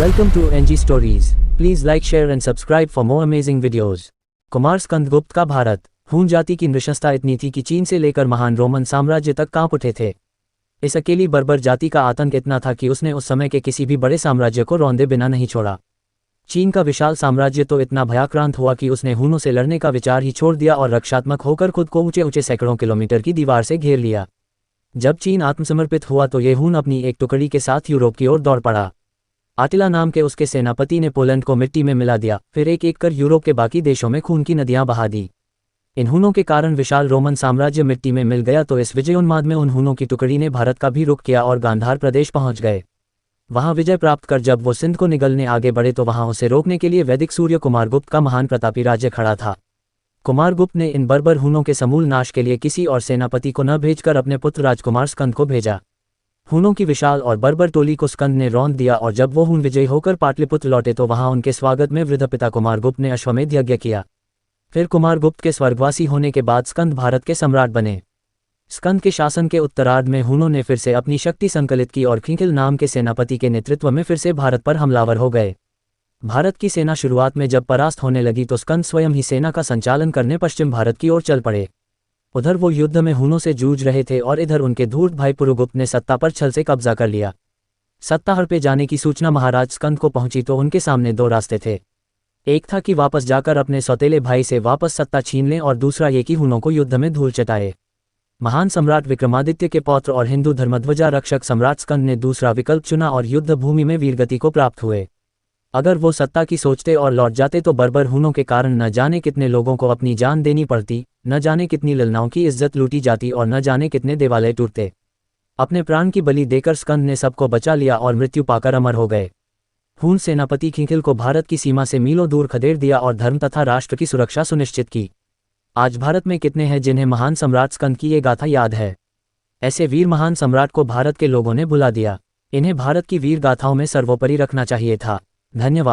Welcome to NG Stories. Please like, share and subscribe for more amazing videos. Kumar Skandagupta का भारत। हून जाति की नृशंसता इतनी थी कि चीन से लेकर महान रोमन साम्राज्य तक कांप उठे थे। इस अकेली बर्बर जाति का आतंक इतना था कि उसने उस समय के किसी भी बड़े साम्राज्य को रौंदे बिना नहीं छोड़ा। चीन का विशाल साम्राज्य तो इतना भयाक्रांत हुआ कि उसने हूनों से लड़ने का विचार ही छोड़ दिया और रक्षात्मक होकर खुद को ऊंचे ऊंचे सैकड़ों किलोमीटर की दीवार से घेर लिया। जब चीन आत्मसमर्पित हुआ तो ये हून अपनी एक टुकड़ी के साथ यूरोप की ओर दौड़ पड़ा। आटिला नाम के उसके सेनापति ने पोलैंड को मिट्टी में मिला दिया, फिर एक एक कर यूरोप के बाकी देशों में खून की नदियां बहा दी। इन हूनों के कारण विशाल रोमन साम्राज्य मिट्टी में मिल गया तो इस विजयोन्माद में उन हूनों की टुकड़ी ने भारत का भी रुख किया और गांधार प्रदेश पहुंच गए। वहां विजय प्राप्त कर जब वो सिंध को निगलने आगे बढ़े तो वहां उसे रोकने के लिए वैदिक सूर्य कुमारगुप्त का महान प्रतापी राज्य खड़ा था। कुमारगुप्त ने इन बर्बर हूनों के समूल नाश के लिए किसी और सेनापति को न भेजकर अपने पुत्र राजकुमार स्कंद को भेजा। हूनों की विशाल और बर्बर टोली को स्कंद ने रौंद दिया और जब वो हून विजयी होकर पाटलिपुत्र लौटे तो वहां उनके स्वागत में वृद्ध पिता कुमारगुप्त ने अश्वमेध यज्ञ किया। फिर कुमारगुप्त के स्वर्गवासी होने के बाद स्कंद भारत के सम्राट बने। स्कंद के शासन के उत्तरार्ध में हूनों ने फिर से अपनी शक्ति संकलित की और खिंखिल नाम के सेनापति के नेतृत्व में फिर से भारत पर हमलावर हो गए। भारत की सेना शुरुआत में जब परास्त होने लगी तो स्कंद स्वयं ही सेना का संचालन करने पश्चिम भारत की ओर चल पड़े। उधर वो युद्ध में हूनों से जूझ रहे थे और इधर उनके धूर्त भाई पुरुगुप्त ने सत्ता पर छल से कब्जा कर लिया। सत्ता हड़पे जाने की सूचना महाराज स्कंद को पहुंची तो उनके सामने दो रास्ते थे। एक था कि वापस जाकर अपने सौतेले भाई से वापस सत्ता छीन लें और दूसरा ये कि हूनों को युद्ध में धूल चटाए। महान सम्राट विक्रमादित्य के पौत्र और हिंदू धर्मध्वजा रक्षक सम्राट स्कंद ने दूसरा विकल्प चुना और युद्ध भूमि में वीरगति को प्राप्त हुए। अगर वो सत्ता की सोचते और लौट जाते तो बर्बर हूनों के कारण न जाने कितने लोगों को अपनी जान देनी पड़ती, न जाने कितनी ललनाओं की इज्जत लूटी जाती और न जाने कितने देवालय टूटते। अपने प्राण की बलि देकर स्कंद ने सबको बचा लिया और मृत्यु पाकर अमर हो गए। हून सेनापति खिंखिल को भारत की सीमा से मीलों दूर खदेड़ दिया और धर्म तथा राष्ट्र की सुरक्षा सुनिश्चित की। आज भारत में कितने हैं जिन्हें महान सम्राट स्कंद की ये गाथा याद है। ऐसे वीर महान सम्राट को भारत के लोगों ने भुला दिया। इन्हें भारत की वीर गाथाओं में सर्वोपरि रखना चाहिए था। धन्यवाद।